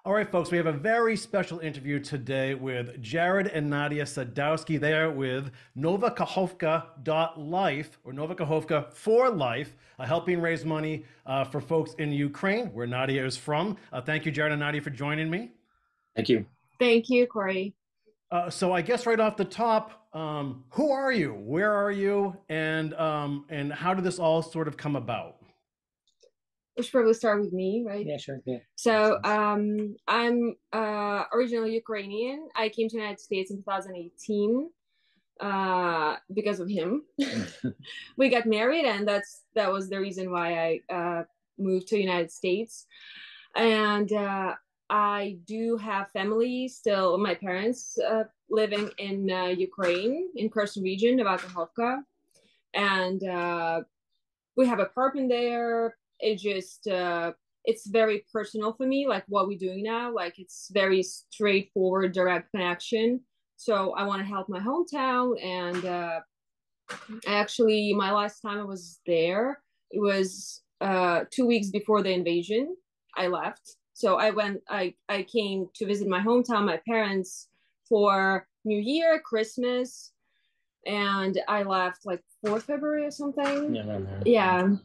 All right, folks, we have a very special interview today with Jared and Nadiia Sadowski. They are with Nova Kahovka.life or Nova Kahovka for Life, helping raise money for folks in Ukraine, where Nadiia is from. Thank you, Jared and Nadiia, for joining me. Thank you. Thank you, Corey. So I guess right off the top, who are you? Where are you? And how did this all sort of come about? We should probably start with me, right? Yeah, sure. Yeah. So I'm originally Ukrainian. I came to the United States in 2018 because of him. We got married, and that was the reason why I moved to the United States. And I do have family still. My parents living in Ukraine, in Kherson region, Nova Kahovka, and we have an apartment there. It just it's very personal for me, like what we're doing now. Like it's very straightforward, direct connection. So I want to help my hometown, and actually, my last time I was there, it was 2 weeks before the invasion. I left, so I came to visit my hometown, my parents, for New Year, Christmas, and I left like 4th February or something. Yeah.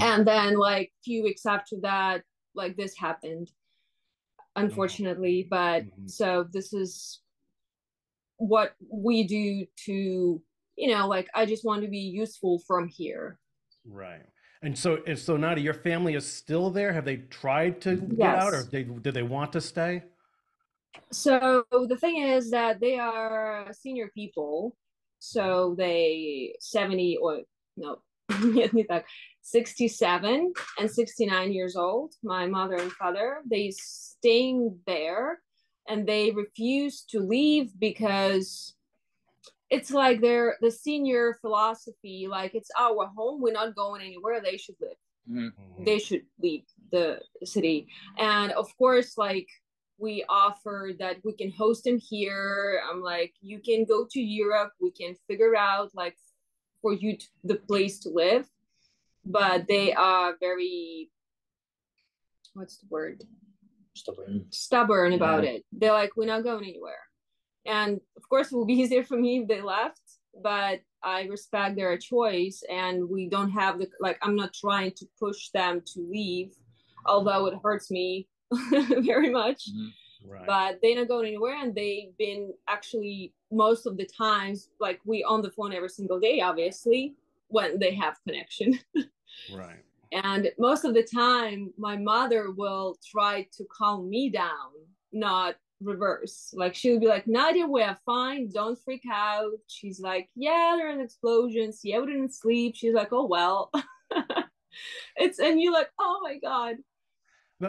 And then like a few weeks after that, like this happened, unfortunately. But so this is what we do to, like I just want to be useful from here. Right. And so Nadia, your family is still there? Have they tried to get out, or did they want to stay? So the thing is that they are senior people. So they 70 or no, 67 and 69 years old, my mother and father. They staying there, and they refuse to leave because it's like the senior philosophy, like it's our home, we're not going anywhere, they should live. They should leave the city. And of course, like we offer that we can host them here. I'm like, you can go to Europe, we can figure out like for you the place to live. But they are very, what's the word, stubborn about it. They're like, we're not going anywhere. And of course it will be easier for me if they left, but I respect their choice, and we don't have the, like, I'm not trying to push them to leave, although it hurts me very much. Right. But they're not going anywhere, and they've been actually most of the times, like we on the phone every single day, obviously, when they have connection. Right. And most of the time, my mother will try to calm me down, not reverse. Like she'll be like, Nadia, we're fine, don't freak out. She's like, yeah, there are explosions, yeah, we didn't sleep. She's like, oh well. And you're like, oh my god.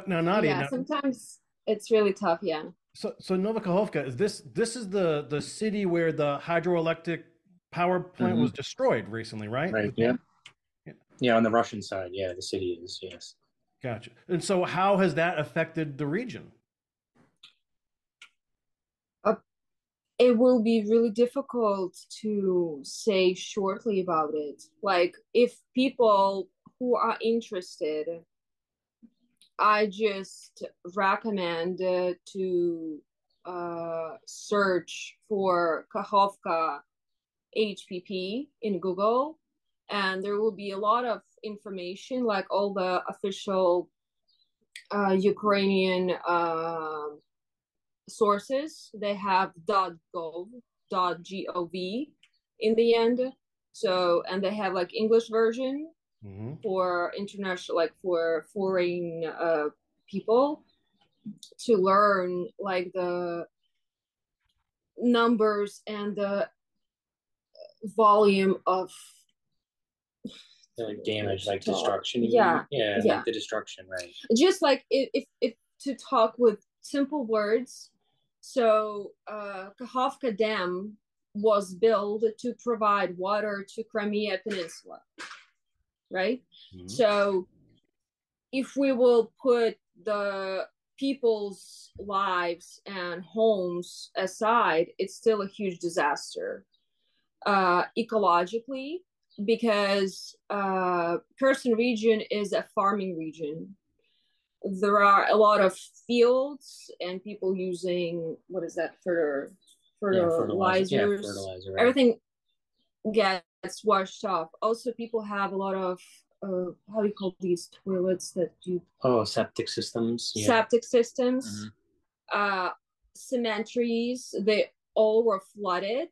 Now Nadia, yeah, sometimes it's really tough. Yeah. So Nova Kahovka, this is the city where the hydroelectric power plant was destroyed recently, right? Right. Yeah. Yeah, on the Russian side, yeah, the city is, yes. Gotcha. And so how has that affected the region? It will be really difficult to say shortly about it. Like, if people who are interested, I just recommend to search for Kahovka HPP in Google, and there will be a lot of information, like all the official Ukrainian sources. They have .gov, .gov in the end. So, and they have like English version for international, like for foreign people to learn like the numbers and the volume of damage, like destruction. Yeah. Like the destruction, right? Just like if to talk with simple words. So Kahovka Dam was built to provide water to Crimea Peninsula, right? So if we will put the people's lives and homes aside, it's still a huge disaster ecologically, because Kherson region is a farming region. there are a lot of fields and people using, what is that, fertilizers. Yeah, fertilizer. Right. Everything gets washed off. Also, people have a lot of how do you call these toilets that you? Oh, septic systems. Yeah. Septic systems, cemeteries. They all were flooded,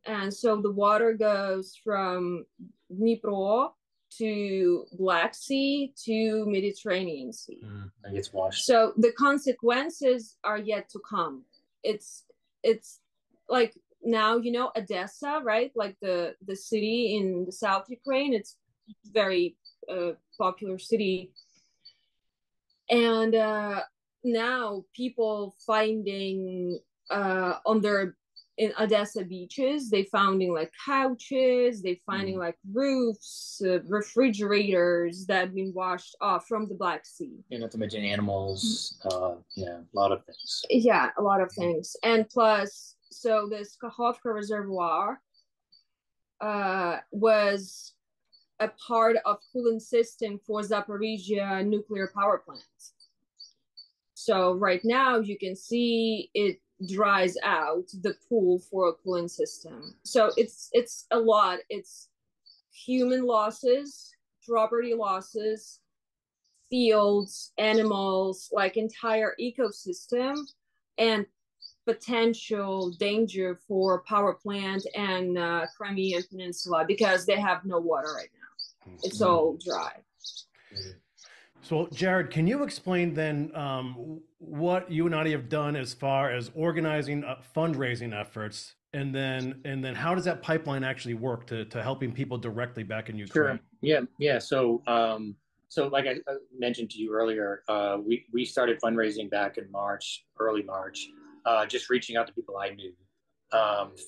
and so the water goes from Dnipro to Black Sea to Mediterranean Sea. And gets washed. So the consequences are yet to come. It's like now, you know, Odessa, right? Like the city in the South Ukraine. It's very popular city. And now people finding in Odessa beaches, they finding like couches, they finding like roofs, refrigerators that have been washed off from the Black Sea. And not to mention animals, yeah, a lot of things. Yeah, a lot of things. And plus, so this Kahovka reservoir was a part of cooling system for Zaporizhia nuclear power plant. So right now you can see it dries out the pool for a cooling system. So it's a lot. It's human losses, property losses, fields, animals, like entire ecosystem, and potential danger for power plant and Crimean Peninsula because they have no water right now. It's all dry. So, Jared, can you explain then what you and Nadiia have done as far as organizing fundraising efforts, and then how does that pipeline actually work to helping people directly back in Ukraine? Sure. Yeah. So, so like I mentioned to you earlier, we started fundraising back in early March, just reaching out to people I knew,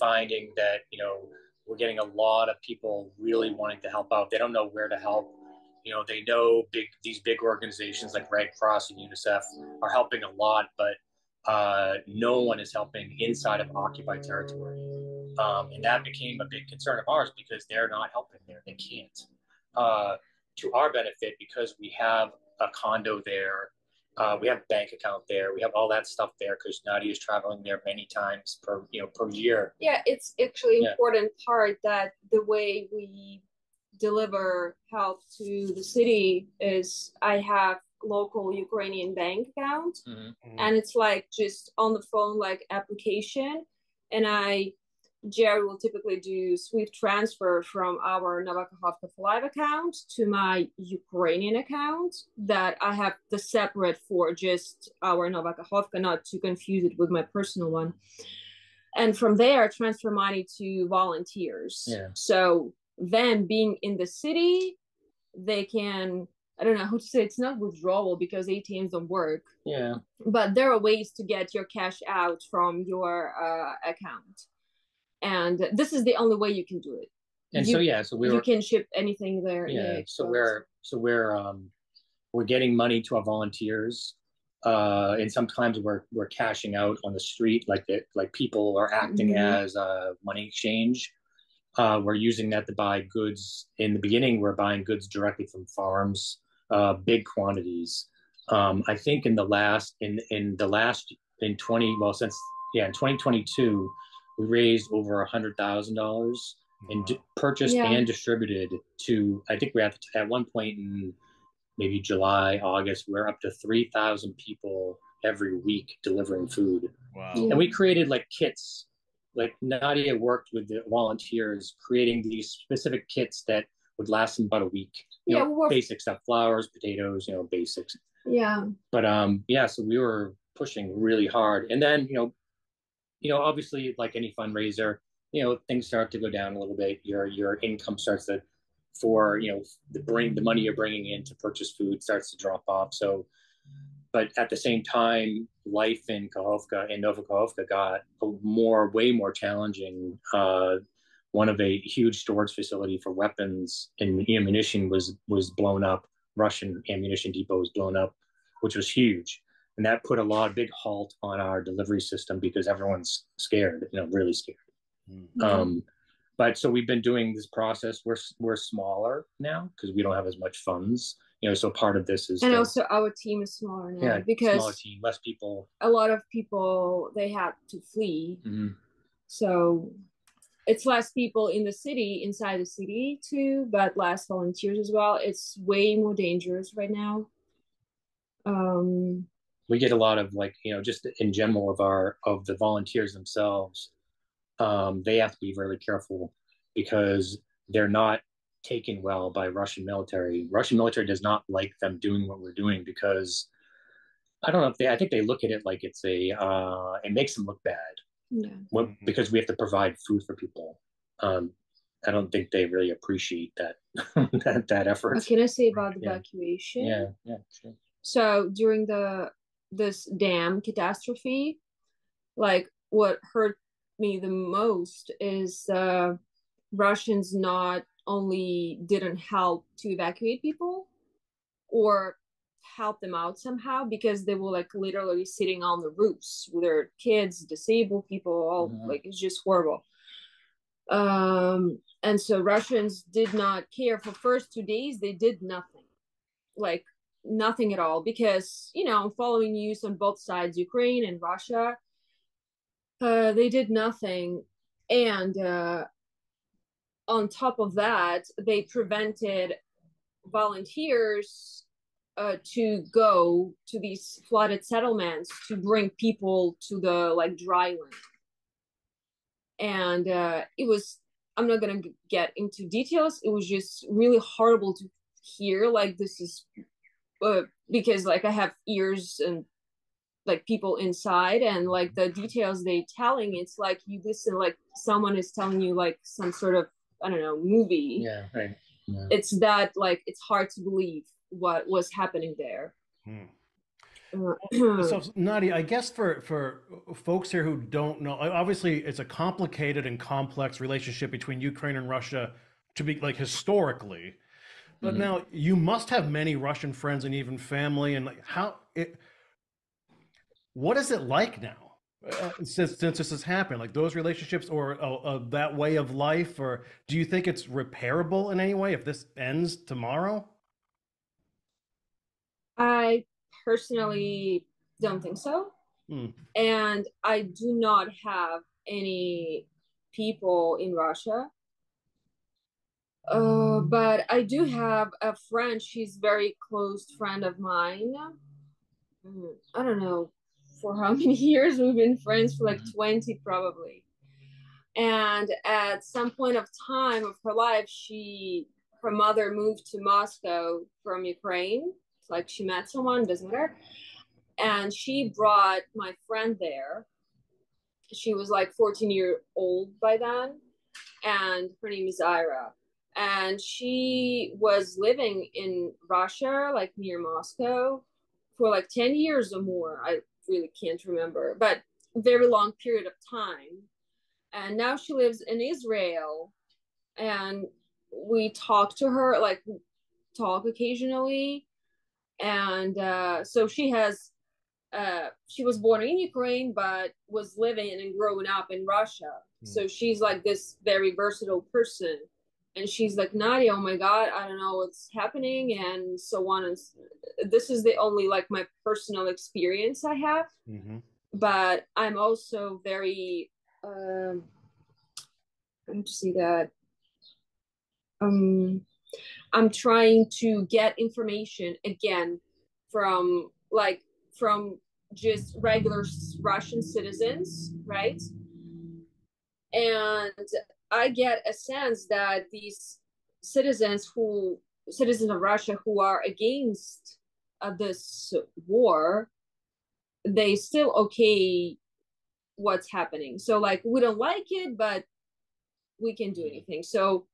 finding that, you know, we're getting a lot of people really wanting to help out. They don't know where to help. You know, they know these big organizations like Red Cross and UNICEF are helping a lot, but no one is helping inside of occupied territory. And that became a big concern of ours because they're not helping there. They can't. To our benefit, because we have a condo there, we have a bank account there, we have all that stuff there because Nadiia is traveling there many times per year. Yeah, it's actually important part that the way we deliver help to the city is I have local Ukrainian bank account, and it's like just on the phone like application, and Jerry will typically do Swift transfer from our Nova Kahovka for Live account to my Ukrainian account that I have the separate for just our Nova Kahovka, not to confuse it with my personal one. And from there, transfer money to volunteers. Yeah. So them being in the city, they can, I don't know how to say, it's not withdrawal because ATMs don't work. Yeah. But there are ways to get your cash out from your account. And this is the only way you can do it. And so you can ship anything there. Yeah. So we're getting money to our volunteers. And sometimes we're cashing out on the street, like people are acting as a money exchange. We're using that to buy goods. In the beginning, we're buying goods directly from farms, big quantities. I think in 2022, we raised over $100,000 and purchased and distributed to. I think we're at one point in maybe July, August, we're up to 3,000 people every week delivering food. Wow! And we created like kits. Like Nadiia worked with the volunteers creating these specific kits that would last them about a week. You know, basic stuff, flours, potatoes, basics. Yeah. But so we were pushing really hard. And then, obviously like any fundraiser, things start to go down a little bit. Your income starts to, the money you're bringing in to purchase food starts to drop off. So, but at the same time, life in Kahovka and Nova Kahovka got way more challenging. One of a huge storage facility for weapons and ammunition was blown up. Russian ammunition depot was blown up, which was huge. And that put a big halt on our delivery system because everyone's scared, really scared. But so we've been doing this process. We're smaller now because we don't have as much funds. so part of this is, and also our team is smaller now, because smaller team, less people. A lot of people, they had to flee. So it's less people in the city, inside the city too, but less volunteers as well. It's way more dangerous right now. We get a lot of just in general of the volunteers themselves. They have to be really careful because they're not taken well by Russian military. Russian military does not like them doing what we're doing because I don't know if I think they look at it like it makes them look bad. Yeah. Because we have to provide food for people. I don't think they really appreciate that that effort. What can I say about the evacuation? Yeah, sure. So during this dam catastrophe, like what hurt me the most is Russians not only didn't help to evacuate people or help them out somehow, because they were like literally sitting on the roofs with their kids, disabled people, all like it's just horrible. And so Russians did not care. For first 2 days they did nothing, like nothing at all, because I'm following news on both sides, Ukraine and Russia. They did nothing, and on top of that, they prevented volunteers to go to these flooded settlements to bring people to the dry land. And it was, I'm not gonna get into details, it was just really horrible to hear. Like this is because I have ears and people inside, and the details they telling, it's like you listen like someone is telling you some sort of, I don't know, movie. Yeah, right. Yeah. It's that it's hard to believe what was happening there. So Nadiia, I guess for folks here who don't know, obviously it's a complicated and complex relationship between Ukraine and Russia to be historically, but now you must have many Russian friends and even family, and what is it like now since this has happened, those relationships or that way of life, or do you think it's repairable in any way if this ends tomorrow? I personally don't think so. And I do not have any people in Russia. But I do have a friend, she's a very close friend of mine. I don't know for how many years, we've been friends for 20 probably. And at some point of time of her life, her mother moved to Moscow from Ukraine. It's she met someone, doesn't matter. And she brought my friend there. She was 14-year-old by then. And her name is Ira. And she was living in Russia, near Moscow, for 10 years or more. I really can't remember, but a very long period of time. And now she lives in Israel. And we talk to her, talk occasionally. And so she was born in Ukraine, but was living and growing up in Russia. So she's this very versatile person. And she's like, Nadiia, oh my God, I don't know what's happening, and so on. And this is the only my personal experience I have. But I'm also very, how to say that? I'm trying to get information again from just regular Russian citizens, right? And I get a sense that these citizens of Russia who are against this war, they still okay what's happening. So we don't like it, but we can't do anything. So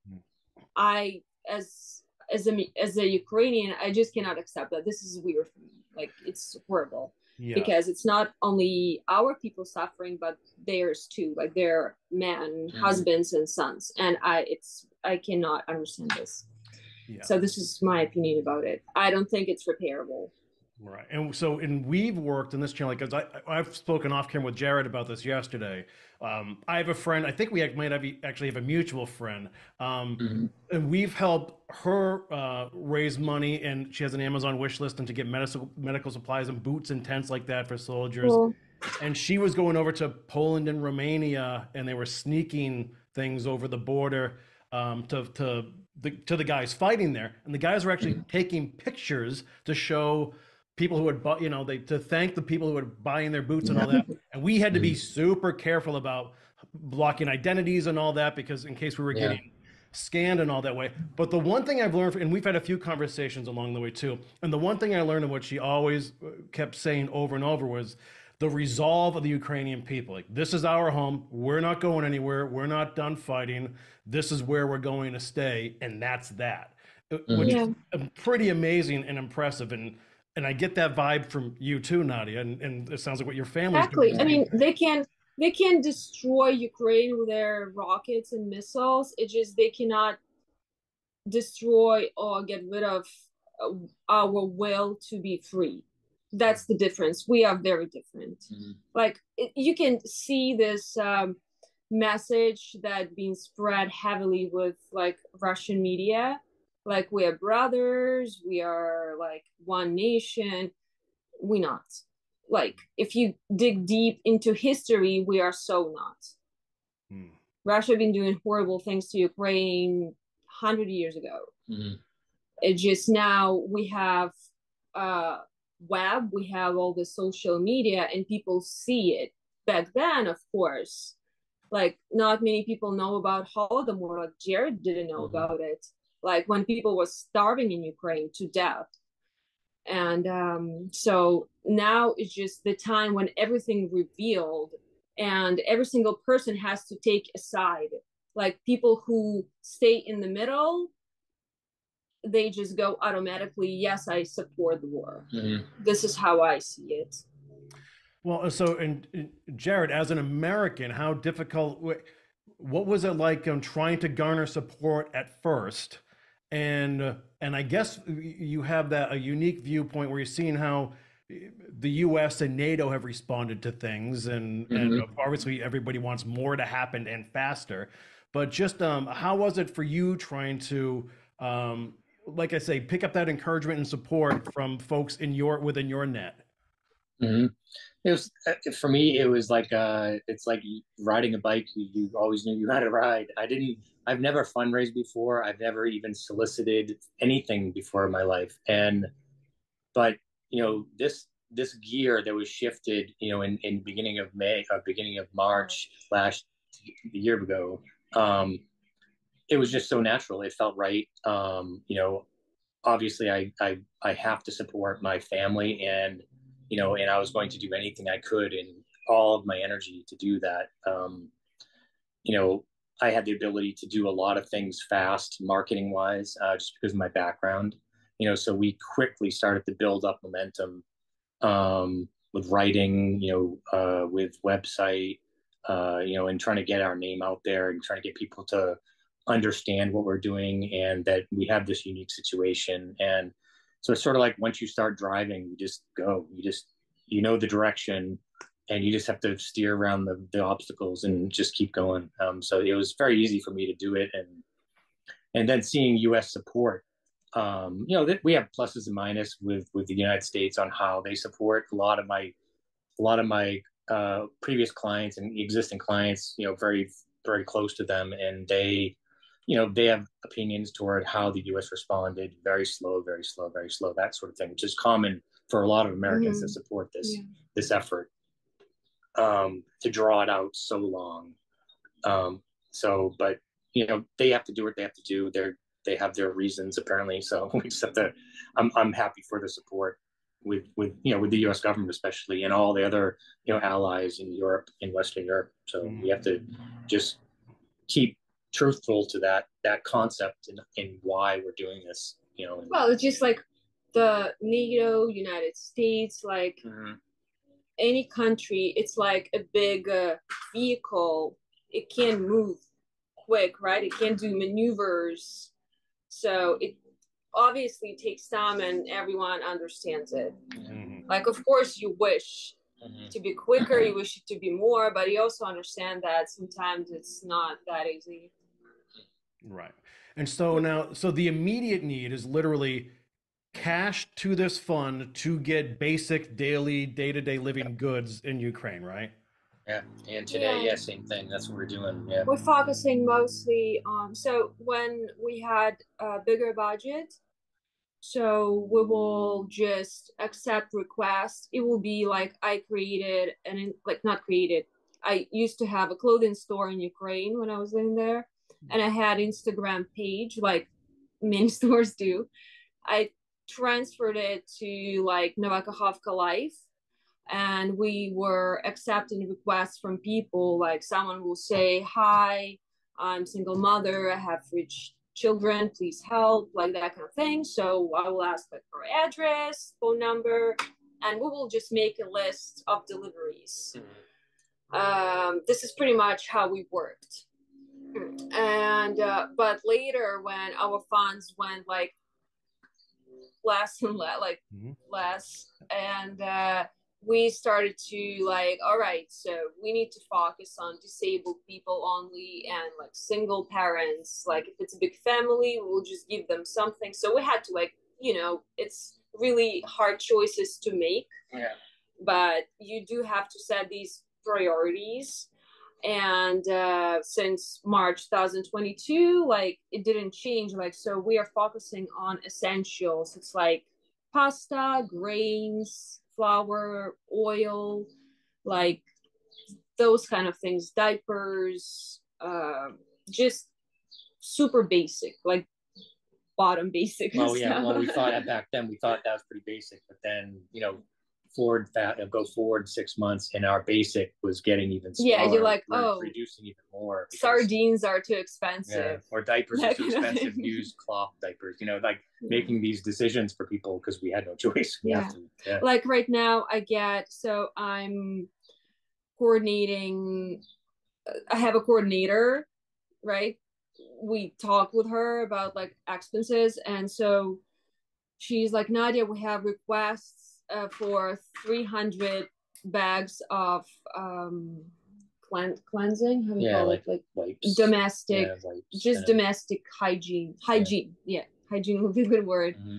I, as a Ukrainian, I just cannot accept that. This is weird for me. It's horrible. Yeah. Because it's not only our people suffering, but theirs too, their men, husbands, and sons. And I cannot understand this. Yeah. So this is my opinion about it. I don't think it's repairable. Right. And we've worked in this channel, because I've spoken off camera with Jared about this yesterday. I have a friend, I think we might have actually have a mutual friend. Mhm. And we've helped her raise money, and she has an Amazon wish list, and to get medical supplies and boots and tents like that for soldiers. Cool. And she was going over to Poland and Romania, and they were sneaking things over the border to the guys fighting there, and the guys were actually taking pictures to show people who had bought, to thank the people who were buying their boots and all that. And we had to be super careful about blocking identities and all that, because in case we were Yeah. getting scanned and all that way. But the one thing I've learned, and we've had a few conversations along the way too, and the one thing I learned, and what she always kept saying over and over, was the resolve of the Ukrainian people. Like, this is our home. We're not going anywhere. We're not done fighting. This is where we're going to stay, and that's that. Which Yeah. is pretty amazing and impressive. And I get that vibe from you too, Nadia. And it sounds like what your family's Exactly. I doing. mean, they can destroy Ukraine with their rockets and missiles. It's just they cannot destroy or get rid of our will to be free. That's the difference. We are very different. Like you can see this message that being spread heavily with like Russian media, like we are brothers, we are like one nation. We not. Like if you dig deep into history, we are so not. Russia been doing horrible things to Ukraine 100 years ago. It just now we have web, we have all the social media, and people see it. Back then, of course, like not many people know about Holodomor. Like Jared didn't know about it. Like when people were starving in Ukraine to death. And so now it's just the time when everything revealed, and every single person has to take a side. Like people who stay in the middle, they just go automatically, yes, I support the war. This is how I see it. Well, so, and Jared, as an American, how difficult, what was it like trying to garner support at first? And I guess you have a unique viewpoint where you're seeing how the U.S. and NATO have responded to things, and obviously everybody wants more to happen and faster. But just how was it for you trying to, like I say, pick up that encouragement and support from folks within your net? It was for me. It was like it's like riding a bike. You always knew you had to ride. I've never fundraised before. I've never even solicited anything before in my life. But this gear that was shifted, in beginning of May, beginning of March last the year ago. It was just so natural. It felt right. Obviously, I have to support my family, and I was going to do anything I could and all of my energy to do that. I had the ability to do a lot of things fast, marketing wise, just because of my background. So we quickly started to build up momentum with writing, with website, and trying to get our name out there and trying to get people to understand what we're doing and that we have this unique situation. And so it's sort of like once you start driving, you just go, the direction, and you just have to steer around the obstacles and just keep going. So it was very easy for me to do it. And then seeing U.S. support, we have pluses and minuses with the United States on how they support a lot of my previous clients and existing clients, very, very close to them. And they have opinions toward how the U.S. responded, very slow, very slow, very slow, that sort of thing, which is common for a lot of Americans that support this effort, to draw it out so long. But they have to do what they have to do. They have their reasons apparently. So we just have to. I'm happy for the support with the U.S. government especially, and all the other allies in Europe, in Western Europe. So we have to just keep truthful to that concept and why we're doing this. Well, it's just like the NATO, United States, like any country, it's like a big vehicle. It can move quick, right? It can do maneuvers. So obviously takes time and everyone understands it. Mm-hmm. Like, of course, you wish to be quicker, you wish it to be more, but you also understand that sometimes it's not that easy. Right. And so now, so the immediate need is literally cash to this fund to get basic daily, day-to-day living goods in Ukraine, right? Yeah. And today, yeah, same thing. That's what we're doing. Yeah. We're focusing mostly on, so when we had a bigger budget, so we will just accept requests. It will be like I created, and like not created, I used to have a clothing store in Ukraine when I was living there, and I had Instagram page like many stores do. I transferred it to like Nova Kahovka Life, and we were accepting requests from people. Like someone will say, "Hi, I'm single mother. I have 3 children. Please help," like that kind of thing. So I will ask like her address, phone number, and we will just make a list of deliveries. This is pretty much how we worked. And but later, when our funds went like less and less, and we started to like, all right, so we need to focus on disabled people only and like single parents. Like if it's a big family, we'll just give them something. So we had to like, it's really hard choices to make. Yeah. But you do have to set these priorities. And since March 2022, like it didn't change. Like, so we are focusing on essentials. It's like pasta, grains, flour, oil, like those kind of things, diapers, just super basic, like bottom basic. Well, yeah. Well, we thought back then, we thought that was pretty basic, but then, go forward 6 months, and our basic was getting even smaller. Yeah, you're like, reducing even more. Sardines are too expensive. Yeah, or diapers are too expensive. Use cloth diapers. Making these decisions for people because we had no choice. Like right now, I'm coordinating. I have a coordinator, right? We talk with her about like expenses, and so she's like, Nadiia, we have requests for 300 bags of cleansing. How do you call it? Like wipes. Domestic, wipes, domestic hygiene. Hygiene would be a good word. Mm-hmm.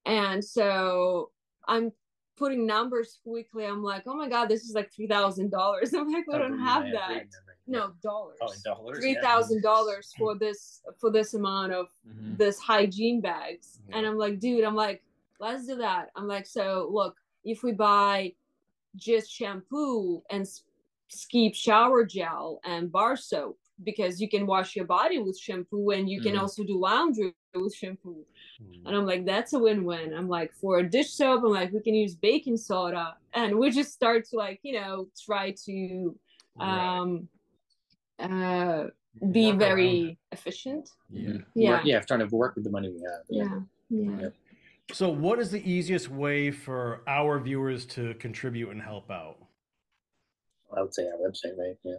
And so I'm putting numbers quickly. I'm like, oh my God, this is like $3,000. I'm like, we don't have that. No, dollars. Oh, in dollars. $3,000 for this amount of this hygiene bags. Yeah. And I'm like, dude, let's do that. I'm like, so look, if we buy just shampoo and Skip shower gel and bar soap, because you can wash your body with shampoo and you can also do laundry with shampoo. And I'm like, that's a win-win. I'm like, for a dish soap, I'm like, we can use baking soda, and we just start to like, try to be very efficient. Trying to work with the money we have. Yeah. So what is the easiest way for our viewers to contribute and help out? I would say our website, right? Yeah.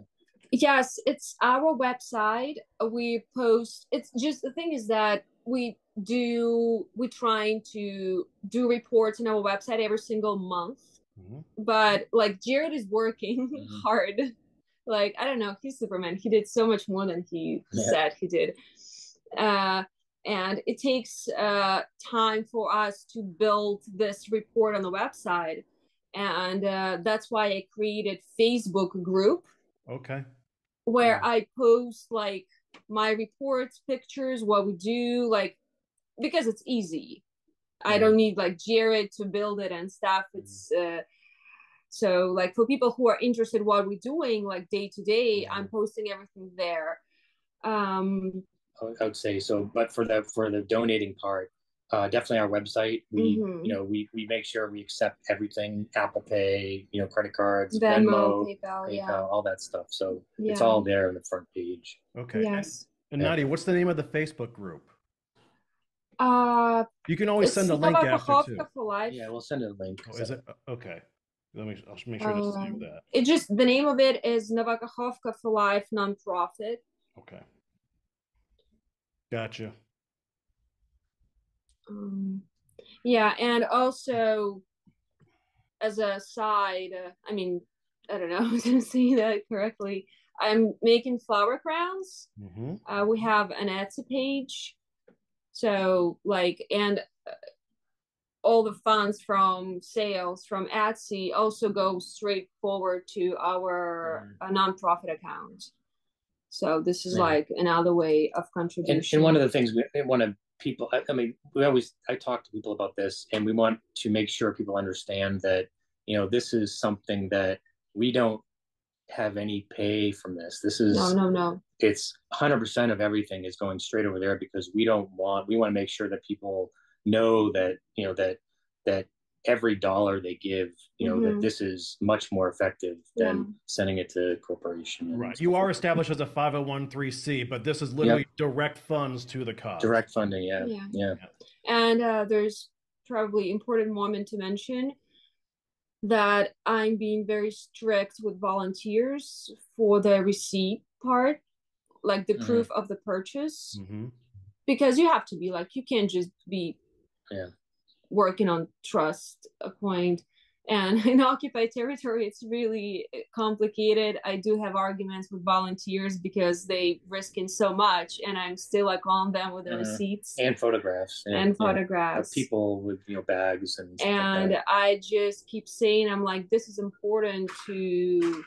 Yes, it's our website. We post, it's just, the thing is that we're trying to do reports on our website every single month. But like Jared is working hard. Like, I don't know, he's Superman. He did so much more than he said he did. And it takes time for us to build this report on the website. And that's why I created Facebook group. Okay. Where I post like my reports, pictures, what we do, like, because it's easy. I don't need like Jared to build it and stuff. It's so like for people who are interested in what we're doing like day to day, I'm posting everything there. I would say so, but for the donating part, definitely our website. We we make sure we accept everything: Apple Pay, credit cards, Venmo, PayPal, all that stuff. So it's all there on the front page. Okay. Yes. And Nadiia, what's the name of the Facebook group? You can always send a link after too. Yeah, we'll send a link. Oh, is it? Okay. I'll make sure to save that. It just, the name of it is Nova Kahovka for Life nonprofit. Okay. Gotcha. Yeah, and also as a side, I mean, I don't know how to say that correctly. I'm making flower crowns. We have an Etsy page. So like, and all the funds from sales from Etsy also go straight forward to our nonprofit account. So this is like another way of contribution. And one of the things we want to people, I mean, I talk to people about this, and we want to make sure people understand that, you know, this is something that we don't have any pay from this. This is no. It's 100% of everything is going straight over there because we want to make sure that people know that, you know, that every dollar they give, you know, that this is much more effective than sending it to corporation. Right. You are established as a 501(c), but this is literally direct funds to the cause. Direct funding, yeah. And there's probably important moment to mention that I'm being very strict with volunteers for the receipt part, like the proof of the purchase, because you have to be like, you can't just be working on trust a point. And in occupied territory, it's really complicated. I do have arguments with volunteers because they risking so much, and I'm still like on them with the receipts and photographs and photographs, people with, you know, bags and like I just keep saying, I'm like, this is important to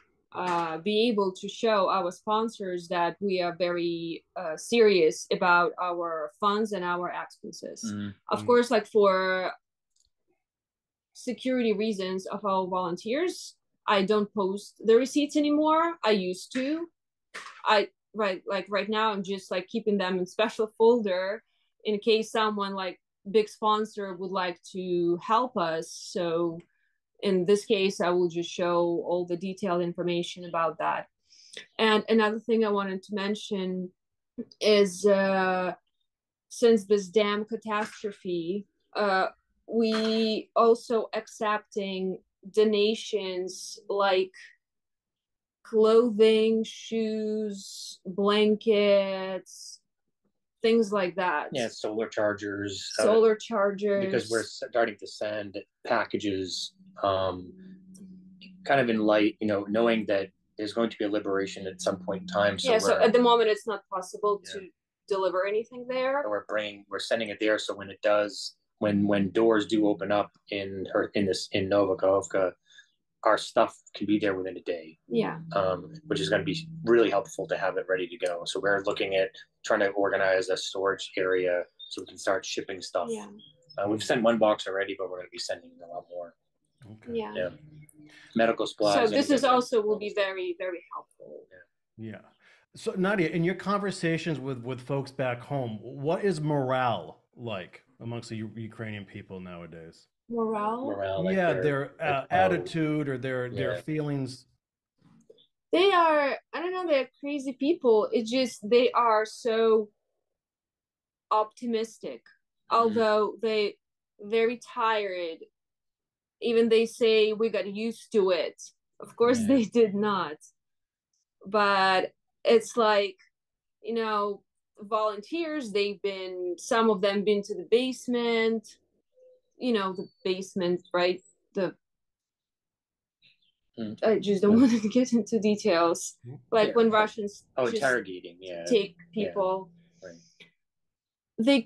be able to show our sponsors that we are very serious about our funds and our expenses. Of course, like for security reasons of our volunteers, I don't post the receipts anymore. I used to. Right now I'm just like keeping them in special folder in case someone like big sponsor would like to help us. So in this case, I will just show all the detailed information about that. And another thing I wanted to mention is since this dam catastrophe, we also accepting donations like clothing, shoes, blankets, things like that. Yeah, solar chargers. Because we're starting to send packages kind of in light, you know, knowing that there's going to be a liberation at some point in time. So so at the moment it's not possible to deliver anything there. So we're sending it there, so when it does, when doors do open up in Nova Kahovka, our stuff can be there within a day. Which is going to be really helpful to have it ready to go. So we're looking at trying to organize a storage area so we can start shipping stuff. We've sent one box already, but we're going to be sending a lot more. Medical supplies. So this is also will be very, very helpful. So Nadiia, in your conversations with folks back home, what is morale like amongst the Ukrainian people nowadays? Morale, like their attitude or their feelings. They are, I don't know, they're crazy people. It's just they are so optimistic, although they very tired. Even they say we got used to it. Of course they did not. But it's like, you know, volunteers, some of them been to the basement, you know, the basement, right? I just don't want to get into details. Like when Russians interrogating, take people, they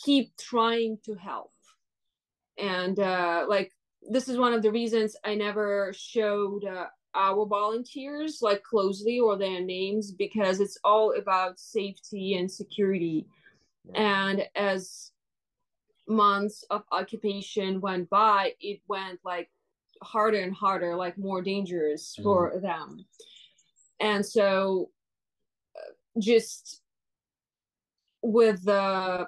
keep trying to help. And like this is one of the reasons I never showed our volunteers like closely or their names, because it's all about safety and security. And as months of occupation went by, it went like harder and harder, like more dangerous for them. And so just with the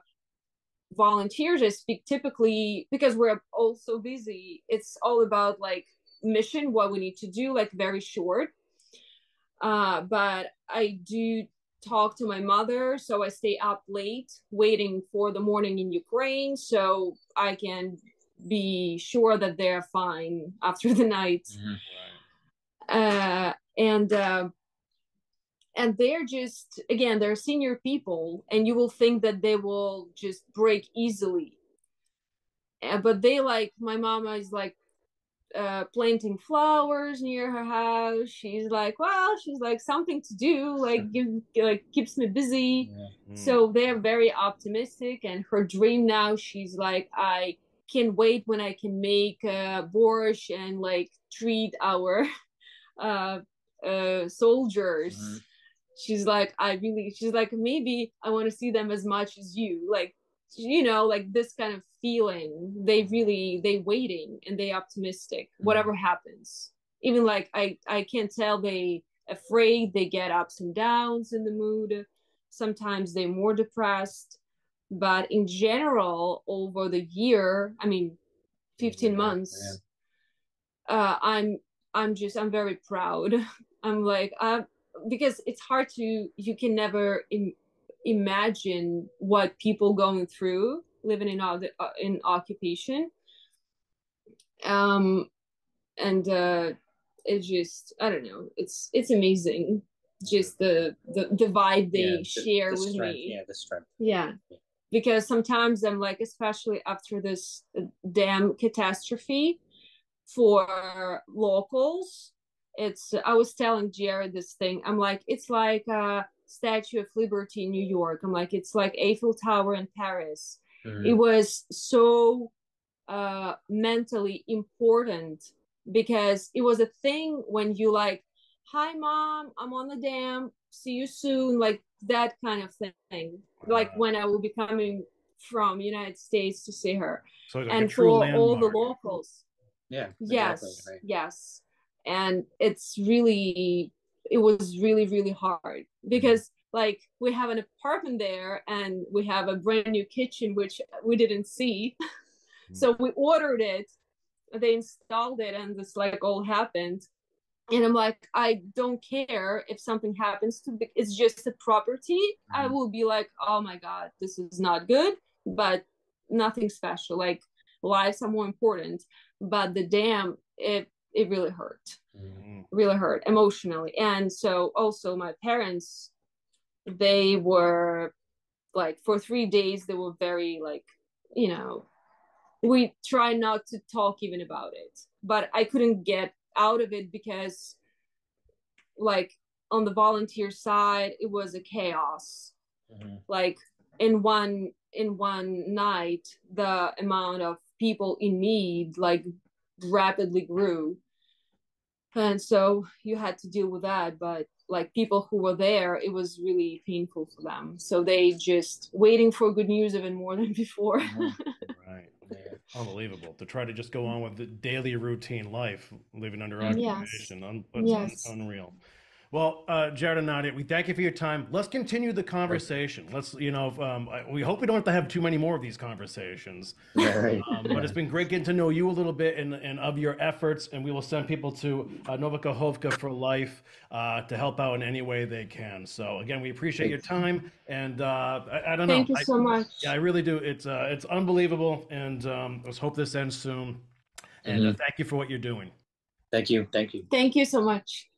volunteers I speak, typically because we're all so busy, it's all about like mission, what we need to do, like very short. But I do talk to my mother, so I stay up late waiting for the morning in Ukraine so I can be sure that they're fine after the night. And and they're just, again, they're senior people, and you will think that they will just break easily. But they, like, my mama is like planting flowers near her house. She's like, well, she's like, something to do, like, like keeps me busy. So they're very optimistic, and her dream now, she's like, I can't wait when I can make borscht and like treat our soldiers. She's like, she's like, maybe I want to see them as much as you, like, you know, like this kind of feeling. They waiting, and they optimistic whatever happens. Even like I can't tell, they afraid, they get ups and downs in the mood. Sometimes they're more depressed, but in general, over the year, I mean 15 months, I'm very proud. I'm like, because it's hard to, you can never imagine what people going through living in occupation. And it just, I don't know, it's amazing, just the vibe they share with me. The strength. Yeah, because sometimes I'm like, especially after this dam catastrophe, for locals, I was telling Jared this thing, I'm like, it's like a Statue of Liberty in New York. I'm like, it's like Eiffel Tower in Paris. It was so mentally important, because it was a thing when you like, hi mom, I'm on the dam, see you soon, like that kind of thing. Like when I will be coming from United States to see her. So like and for all the locals. Yes, exactly, right. Yes. And it was really, really hard, because like we have an apartment there, and we have a brand new kitchen, which we didn't see. So we ordered it, they installed it, and this like all happened. And I'm like, I don't care if something happens to it's just a property. I will be like, oh my God, this is not good, but nothing special. Like, lives are more important. But the dam, it really hurt. Really hurt emotionally. And so also my parents, they were like, for 3 days, they were very like, you know, we try not to talk even about it, but I couldn't get out of it, because like on the volunteer side, it was a chaos. Like in one night, the amount of people in need like rapidly grew, and so you had to deal with that. But like people who were there, it was really painful for them, so they just waiting for good news even more than before. Right. Unbelievable to try to just go on with the daily routine life, living under occupation. Unreal. Well, Jared and Nadiia, we thank you for your time. Let's continue the conversation. Let's, we hope we don't have to have too many more of these conversations. But it's been great getting to know you a little bit and of your efforts. And we will send people to Nova Kahovka for Life to help out in any way they can. So again, we appreciate your time. And I don't know. Thank you so much. Yeah, I really do. It's unbelievable. And let's hope this ends soon. And thank you for what you're doing. Thank you. Thank you. Thank you so much.